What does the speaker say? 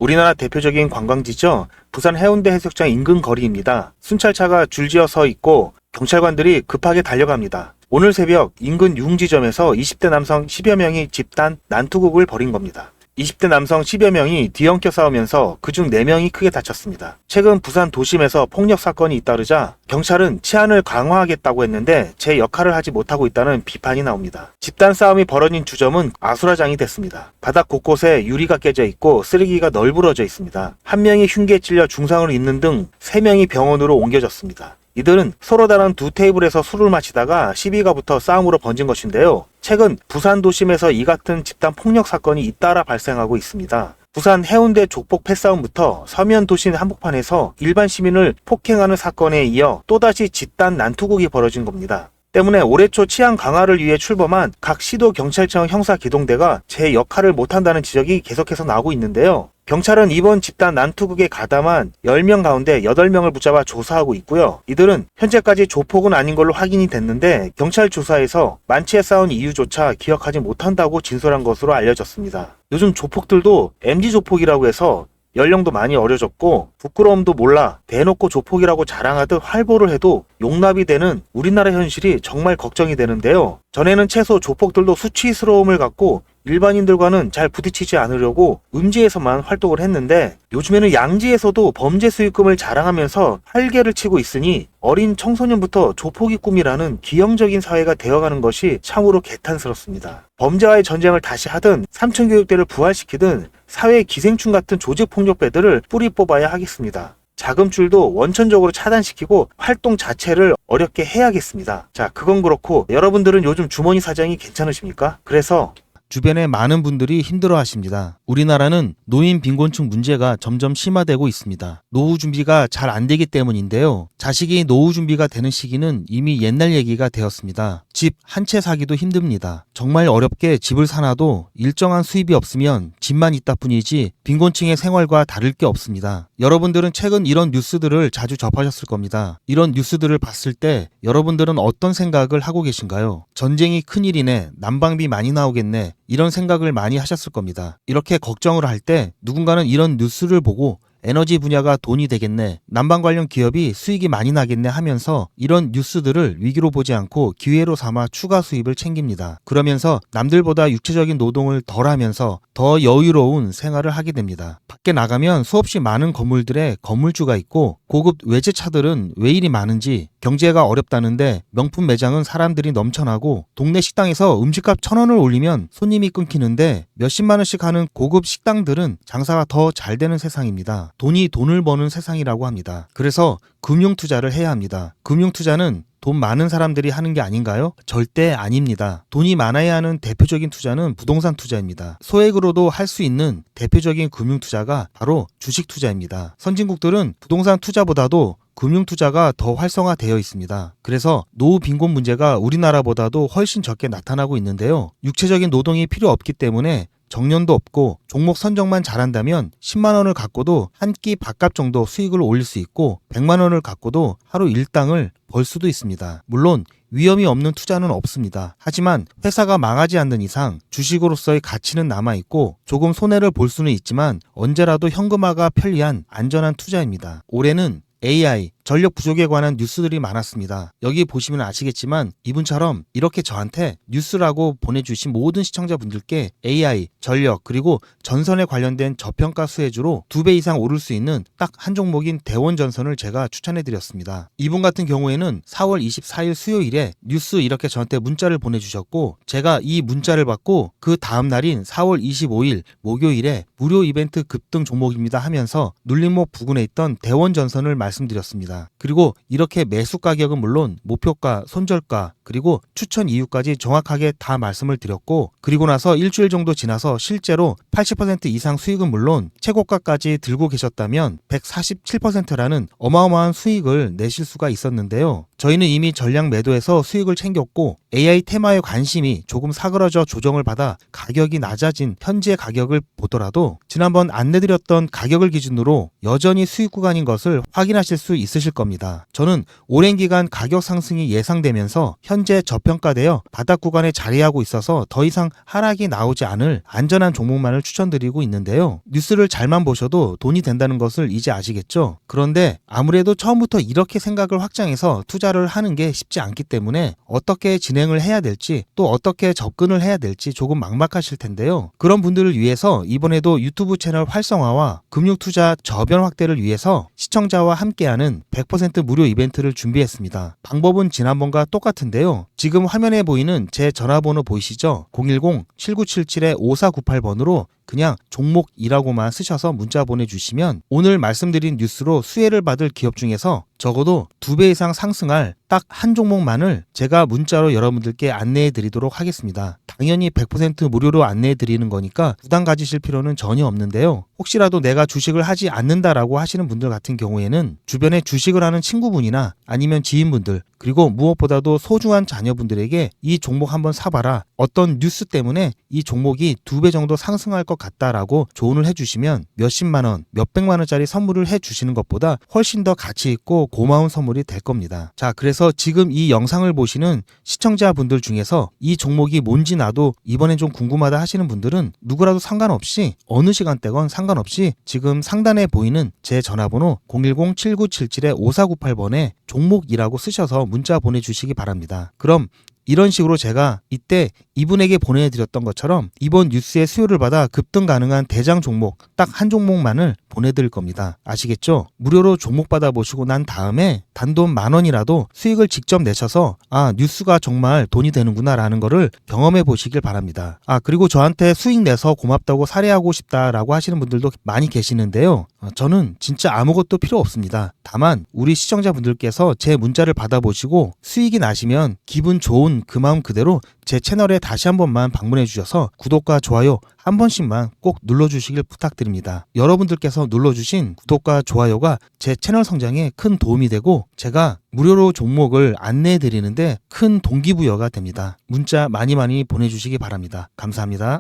우리나라 대표적인 관광지죠. 부산 해운대 해수욕장 인근 거리입니다. 순찰차가 줄지어 서 있고 경찰관들이 급하게 달려갑니다. 오늘 새벽 인근 융지점에서 20대 남성 10여 명이 집단 난투극을 벌인 겁니다. 20대 남성 10여 명이 뒤엉켜 싸우면서 그중 4명이 크게 다쳤습니다. 최근 부산 도심에서 폭력 사건이 잇따르자 경찰은 치안을 강화하겠다고 했는데 제 역할을 하지 못하고 있다는 비판이 나옵니다. 집단 싸움이 벌어진 주점은 아수라장이 됐습니다. 바닥 곳곳에 유리가 깨져 있고 쓰레기가 널브러져 있습니다. 한 명이 흉기에 찔려 중상을 입는 등 3명이 병원으로 옮겨졌습니다. 이들은 서로 다른 두 테이블에서 술을 마시다가 시비가 붙어 싸움으로 번진 것인데요. 최근 부산 도심에서 이 같은 집단 폭력 사건이 잇따라 발생하고 있습니다. 부산 해운대 조폭 패싸움부터 서면 도심 한복판에서 일반 시민을 폭행하는 사건에 이어 또다시 집단 난투극이 벌어진 겁니다. 때문에 올해 초 치안 강화를 위해 출범한 각 시도 경찰청 형사기동대가 제 역할을 못한다는 지적이 계속해서 나오고 있는데요. 경찰은 이번 집단 난투극에 가담한 10명 가운데 8명을 붙잡아 조사하고 있고요. 이들은 현재까지 조폭은 아닌 걸로 확인이 됐는데 경찰 조사에서 만취해 싸운 이유조차 기억하지 못한다고 진술한 것으로 알려졌습니다. 요즘 조폭들도 MZ조폭이라고 해서 연령도 많이 어려졌고 부끄러움도 몰라 대놓고 조폭이라고 자랑하듯 활보를 해도 용납이 되는 우리나라 현실이 정말 걱정이 되는데요. 전에는 최소 조폭들도 수치스러움을 갖고 일반인들과는 잘 부딪히지 않으려고 음지에서만 활동을 했는데 요즘에는 양지에서도 범죄 수익금을 자랑하면서 활개를 치고 있으니 어린 청소년부터 조폭이 꿈이라는 기형적인 사회가 되어가는 것이 참으로 개탄스럽습니다. 범죄와의 전쟁을 다시 하든 삼천교육대를 부활시키든 사회 기생충 같은 조직폭력배들을 뿌리 뽑아야 하겠습니다. 자금줄도 원천적으로 차단시키고 활동 자체를 어렵게 해야겠습니다. 자, 그건 그렇고 여러분들은 요즘 주머니 사정이 괜찮으십니까? 그래서 주변에 많은 분들이 힘들어 하십니다. 우리나라는 노인 빈곤층 문제가 점점 심화되고 있습니다. 노후 준비가 잘 안 되기 때문인데요. 자식이 노후 준비가 되는 시기는 이미 옛날 얘기가 되었습니다. 집 한 채 사기도 힘듭니다. 정말 어렵게 집을 사놔도 일정한 수입이 없으면 집만 있다 뿐이지 빈곤층의 생활과 다를 게 없습니다. 여러분들은 최근 이런 뉴스들을 자주 접하셨을 겁니다. 이런 뉴스들을 봤을 때 여러분들은 어떤 생각을 하고 계신가요? 전쟁이 큰일이네, 난방비 많이 나오겠네, 이런 생각을 많이 하셨을 겁니다. 이렇게 걱정을 할 때 누군가는 이런 뉴스를 보고 에너지 분야가 돈이 되겠네, 난방 관련 기업이 수익이 많이 나겠네 하면서 이런 뉴스들을 위기로 보지 않고 기회로 삼아 추가 수입을 챙깁니다. 그러면서 남들보다 육체적인 노동을 덜 하면서 더 여유로운 생활을 하게 됩니다. 밖에 나가면 수없이 많은 건물들에 건물주가 있고 고급 외제차들은 왜 이리 많은지 경제가 어렵다는데 명품 매장은 사람들이 넘쳐나고 동네 식당에서 음식값 1,000원을 올리면 손님이 끊기는데 몇십만 원씩 하는 고급 식당들은 장사가 더 잘 되는 세상입니다. 돈이 돈을 버는 세상이라고 합니다. 그래서 금융투자를 해야 합니다. 금융투자는 돈 많은 사람들이 하는 게 아닌가요? 절대 아닙니다. 돈이 많아야 하는 대표적인 투자는 부동산 투자입니다. 소액으로도 할 수 있는 대표적인 금융투자가 바로 주식 투자입니다. 선진국들은 부동산 투자보다도 금융투자가 더 활성화되어 있습니다. 그래서 노후 빈곤 문제가 우리나라보다도 훨씬 적게 나타나고 있는데요. 육체적인 노동이 필요 없기 때문에 정년도 없고 종목 선정만 잘한다면 10만 원을 갖고도 한 끼 밥값 정도 수익을 올릴 수 있고 100만 원을 갖고도 하루 일당을 벌 수도 있습니다. 물론 위험이 없는 투자는 없습니다. 하지만 회사가 망하지 않는 이상 주식으로서의 가치는 남아있고 조금 손해를 볼 수는 있지만 언제라도 현금화가 편리한 안전한 투자입니다. 올해는 AI, 전력 부족에 관한 뉴스들이 많았습니다. 여기 보시면 아시겠지만 이분처럼 이렇게 저한테 뉴스라고 보내주신 모든 시청자분들께 AI, 전력, 그리고 전선에 관련된 저평가 수혜주로 2배 이상 오를 수 있는 딱 한 종목인 대원전선을 제가 추천해드렸습니다. 이분 같은 경우에는 4월 24일 수요일에 뉴스 이렇게 저한테 문자를 보내주셨고 제가 이 문자를 받고 그 다음 날인 4월 25일 목요일에 무료 이벤트 급등 종목입니다 하면서 눌림목 부근에 있던 대원전선을 말씀드렸습니다. 그리고 이렇게 매수 가격은 물론 목표가, 손절가, 그리고 추천 이유까지 정확하게 다 말씀을 드렸고 그리고 나서 일주일 정도 지나서 실제로 80% 이상 수익은 물론 최고가까지 들고 계셨다면 147%라는 어마어마한 수익을 내실 수가 있었는데요. 저희는 이미 전량 매도해서 수익을 챙겼고 AI 테마에 관심이 조금 사그러져 조정을 받아 가격이 낮아진 현재 가격을 보더라도 지난번 안내드렸던 가격을 기준으로 여전히 수익 구간인 것을 확인하실 수 있으실 겁니다. 저는 오랜 기간 가격 상승이 예상되면서 현재 저평가되어 바닥 구간에 자리하고 있어서 더 이상 하락이 나오지 않을 안전한 종목만을 추천드리고 있는데요. 뉴스를 잘만 보셔도 돈이 된다는 것을 이제 아시겠죠? 그런데 아무래도 처음부터 이렇게 생각을 확장해서 투자를 하는 게 쉽지 않기 때문에 어떻게 진행을 해야 될지 또 어떻게 접근을 해야 될지 조금 막막하실 텐데요. 그런 분들을 위해서 이번에도 유튜브 채널 활성화와 금융투자 저변 확대를 위해서 시청자와 함께하는 100% 무료 이벤트를 준비했습니다. 방법은 지난번과 똑같은데요. 지금 화면에 보이는 제 전화번호 보이시죠? 010-7977-5498번으로 그냥 종목이라고만 쓰셔서 문자 보내주시면 오늘 말씀드린 뉴스로 수혜를 받을 기업 중에서 적어도 2배 이상 상승할 딱 한 종목만을 제가 문자로 여러분들께 안내해 드리도록 하겠습니다. 당연히 100% 무료로 안내해 드리는 거니까 부담 가지실 필요는 전혀 없는데요. 혹시라도 내가 주식을 하지 않는다라고 하시는 분들 같은 경우에는 주변에 주식을 하는 친구분이나 아니면 지인분들 그리고 무엇보다도 소중한 자녀분들에게 이 종목 한번 사봐라. 어떤 뉴스 때문에 이 종목이 2배 정도 상승할 것 같다라고 조언을 해주시면 몇십만 원, 몇백만 원짜리 선물을 해주시는 것보다 훨씬 더 가치 있고 고마운 선물이 될 겁니다. 자, 그래서 지금 이 영상을 보시는 시청자분들 중에서 이 종목이 뭔지 나도 이번엔 좀 궁금하다 하시는 분들은 누구라도 상관없이 어느 시간대건 상관없이 지금 상단에 보이는 제 전화번호 010-7977-5498번에 종목이라고 쓰셔서 문자 보내주시기 바랍니다. 그럼 이런 식으로 제가 이때 이분에게 보내드렸던 것처럼 이번 뉴스의 수요를 받아 급등 가능한 대장 종목 딱 한 종목만을 보내드릴 겁니다. 아시겠죠? 무료로 종목 받아보시고 난 다음에 단돈 10,000원이라도 수익을 직접 내셔서 아 뉴스가 정말 돈이 되는구나 라는 거를 경험해 보시길 바랍니다. 아 그리고 저한테 수익 내서 고맙다고 사례하고 싶다라고 하시는 분들도 많이 계시는데요. 저는 진짜 아무것도 필요 없습니다. 다만 우리 시청자분들께서 제 문자를 받아보시고 수익이 나시면 기분 좋은 그 마음 그대로 제 채널에 다시 한 번만 방문해 주셔서 구독과 좋아요 한 번씩만 꼭 눌러주시길 부탁드립니다. 여러분들께서 눌러주신 구독과 좋아요가 제 채널 성장에 큰 도움이 되고 제가 무료로 종목을 안내해 드리는데 큰 동기부여가 됩니다. 문자 많이 보내주시기 바랍니다. 감사합니다.